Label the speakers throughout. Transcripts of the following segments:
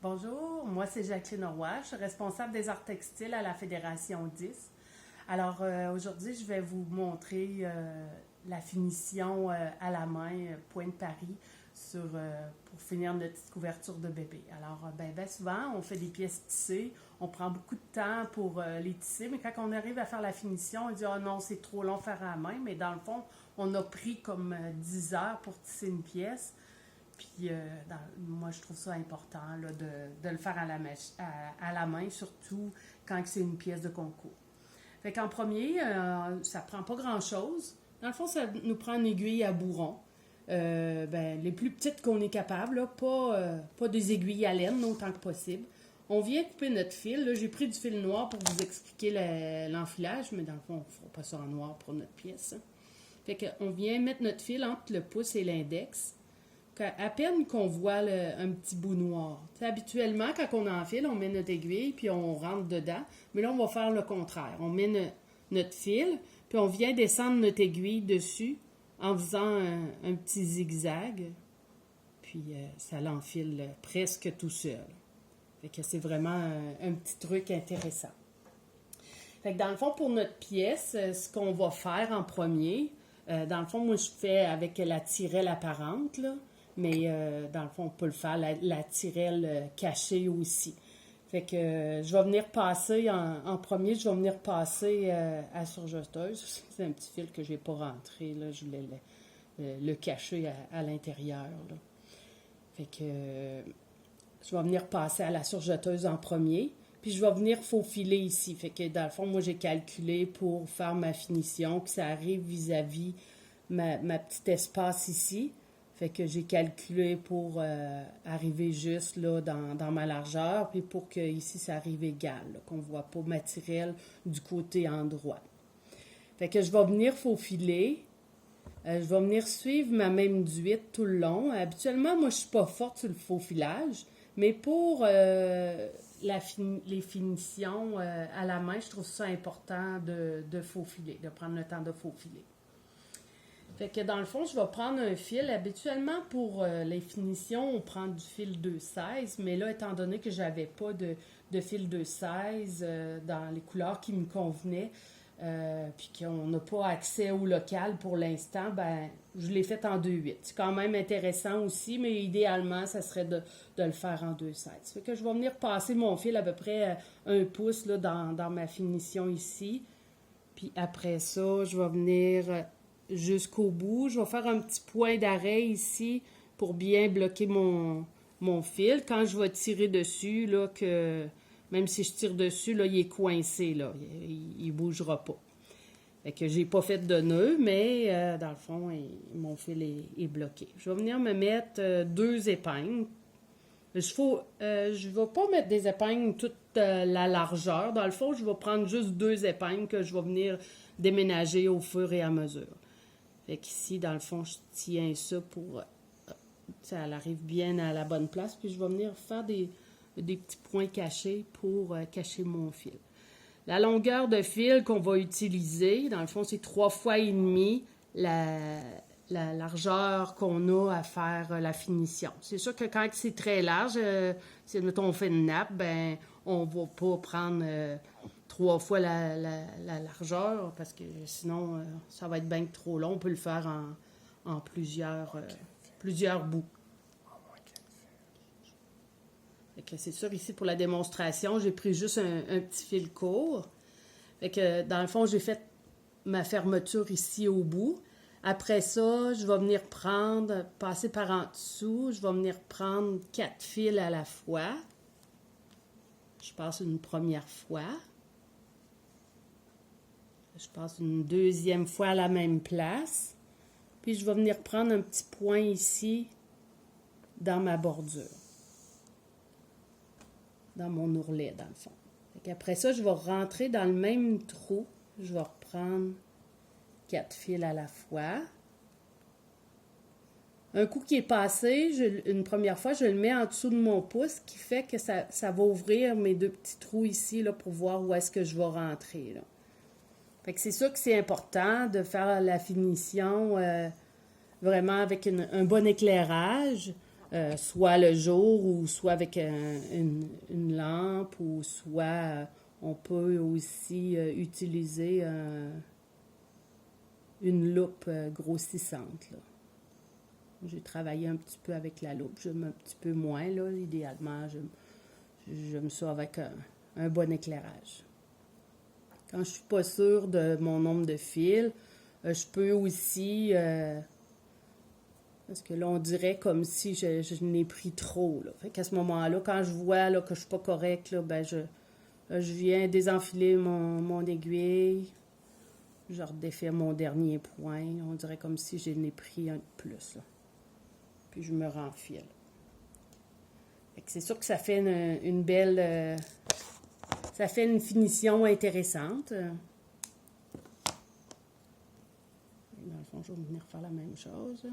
Speaker 1: Bonjour, moi c'est Jacqueline Roy, je suis responsable des arts textiles à la Fédération 10. Alors aujourd'hui, je vais vous montrer la finition à la main, point de Paris, pour finir notre petite couverture de bébé. Alors, ben souvent, on fait des pièces tissées, on prend beaucoup de temps pour les tisser, mais quand on arrive à faire la finition, on dit « Ah non, c'est trop long à faire à la main », mais dans le fond, on a pris comme 10 heures pour tisser une pièce. Puis moi, je trouve ça important là, de le faire à la main, surtout quand c'est une pièce de concours. Fait qu'en premier, ça prend pas grand-chose. Dans le fond, ça nous prend une aiguille à bourron. Les plus petites qu'on est capable, là, pas des aiguilles à laine, autant que possible. On vient couper notre fil. Là, j'ai pris du fil noir pour vous expliquer l'enfilage, mais dans le fond, on ne fera pas ça en noir pour notre pièce. Fait qu'on vient mettre notre fil entre le pouce et l'index. À peine qu'on voit un petit bout noir. T'sais, habituellement, quand on enfile, on met notre aiguille puis on rentre dedans. Mais là, on va faire le contraire. On met notre fil, puis on vient descendre notre aiguille dessus en faisant un petit zigzag. Puis ça l'enfile presque tout seul. Fait que c'est vraiment un petit truc intéressant. Fait que dans le fond, pour notre pièce, ce qu'on va faire en premier, dans le fond, moi, je fais avec la tirelle apparente, là. Mais dans le fond, on peut le faire, la tirelle cachée aussi. Fait que je vais venir passer, en premier, je vais venir passer à la surjeteuse. C'est un petit fil que je n'ai pas rentré, là. Je voulais le cacher à l'intérieur, là. Fait que je vais venir passer à la surjeteuse en premier. Puis je vais venir faufiler ici. Fait que dans le fond, moi, j'ai calculé pour faire ma finition, que ça arrive vis-à-vis ma petite espace ici. Fait que j'ai calculé pour arriver juste là dans ma largeur, puis pour que ici ça arrive égal, là, qu'on ne voit pas ma tirelle du côté endroit. Fait que je vais venir faufiler. Je vais venir suivre ma même duite tout le long. Habituellement, moi, je ne suis pas forte sur le faufilage, mais pour les finitions à la main, je trouve ça important de faufiler, de prendre le temps de faufiler. Fait que dans le fond, je vais prendre un fil. Habituellement, pour les finitions, on prend du fil 2,16, mais là, étant donné que j'avais pas de fil 2,16 dans les couleurs qui me convenaient, puis qu'on n'a pas accès au local pour l'instant, ben je l'ai fait en 2,8. C'est quand même intéressant aussi, mais idéalement, ça serait de le faire en 2,16. Fait que je vais venir passer mon fil à peu près 1 pouce là, dans ma finition ici. Puis après ça, je vais venir jusqu'au bout. Je vais faire un petit point d'arrêt ici pour bien bloquer mon fil. Quand je vais tirer dessus, là, que même si je tire dessus, là, il est coincé, là. Il ne bougera pas. Fait que j'ai pas fait de nœud, mais dans le fond, mon fil est bloqué. Je vais venir me mettre 2 épingles. Je ne vais pas mettre des épingles toute la largeur. Dans le fond, je vais prendre juste 2 épingles que je vais venir déménager au fur et à mesure. Fait qu'ici, dans le fond, je tiens ça pour... ça arrive bien à la bonne place. Puis je vais venir faire des petits points cachés pour cacher mon fil. La longueur de fil qu'on va utiliser, dans le fond, c'est 3 fois et demi la largeur qu'on a à faire la finition. C'est sûr que quand c'est très large, si mettons on fait une nappe, ben on va pas prendre 3 fois la largeur parce que sinon ça va être bien trop long. On peut le faire en plusieurs bouts. Fait que c'est sûr, ici pour la démonstration, j'ai pris juste un petit fil court. Fait que dans le fond, j'ai fait ma fermeture ici au bout. Après ça, je vais venir passer par en dessous, je vais venir prendre 4 fils à la fois. Je passe une première fois. Je passe une deuxième fois à la même place. Puis je vais venir prendre un petit point ici dans ma bordure. Dans mon ourlet, dans le fond. Après ça, je vais rentrer dans le même trou. Je vais reprendre 4 fils à la fois. Un coup qui est passé, une première fois, je le mets en dessous de mon pouce, qui fait que ça va ouvrir mes 2 petits trous ici là, pour voir où est-ce que je vais rentrer. Là. Fait que c'est sûr que c'est important de faire la finition vraiment avec un bon éclairage. soit le jour ou soit avec une lampe ou soit on peut aussi utiliser une loupe grossissante, là. J'ai travaillé un petit peu avec la loupe, j'aime un petit peu moins, là. Idéalement, j'aime ça avec un bon éclairage. Quand je suis pas sûre de mon nombre de fils, je peux aussi, parce que là, on dirait comme si je n'ai pris trop, là. Fait qu'à ce moment-là, quand je vois là, que je suis pas correcte, là, ben je viens désenfiler mon aiguille, je redéfais mon dernier point. On dirait comme si je n'ai pris un de plus, là. Puis je me renfile. Fait que c'est sûr que ça fait une belle... ça fait une finition intéressante. Dans le fond, je vais venir faire la même chose.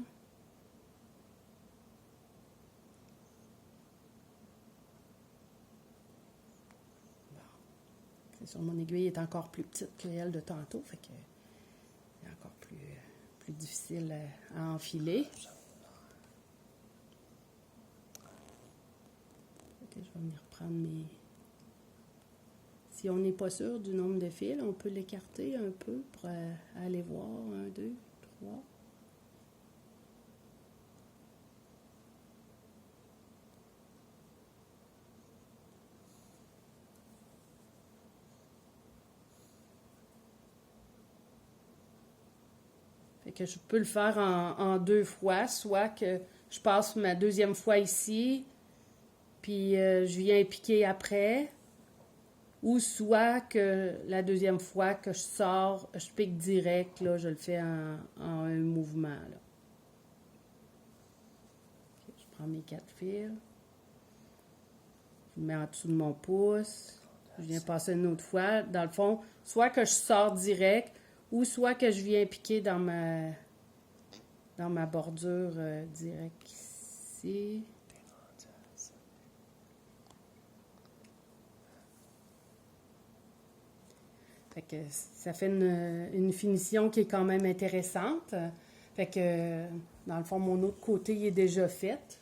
Speaker 1: C'est sûr, mon aiguille est encore plus petite que elle de tantôt, fait que c'est encore plus difficile à enfiler. Fait que je vais venir prendre mes... Si on n'est pas sûr du nombre de fils, on peut l'écarter un peu pour aller voir. 1, 2, 3. Fait que je peux le faire en 2 fois, soit que je passe ma deuxième fois ici, puis je viens piquer après, ou soit que la deuxième fois que je sors, je pique direct, là, je le fais en un mouvement, là. Okay, je prends mes 4 fils, je le mets en dessous de mon pouce, je viens passer une autre fois. Dans le fond, soit que je sors direct, ou soit que je viens piquer dans ma bordure direct ici. Fait que ça fait une finition qui est quand même intéressante. Fait que, dans le fond, mon autre côté il est déjà fait.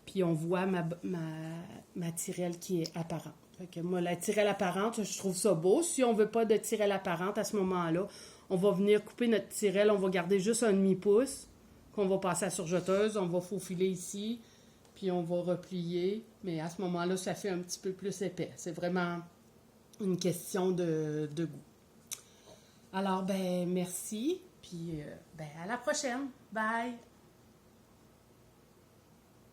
Speaker 1: Puis on voit ma tirelle qui est apparente. Fait que moi, la tirelle apparente, je trouve ça beau. Si on veut pas de tirelle apparente à ce moment-là, on va venir couper notre tirelle. On va garder juste un demi-pouce qu'on va passer à la surjeteuse. On va faufiler ici, puis on va replier. Mais à ce moment-là, ça fait un petit peu plus épais. C'est vraiment une question de goût. Alors, ben merci, puis ben à la prochaine. Bye!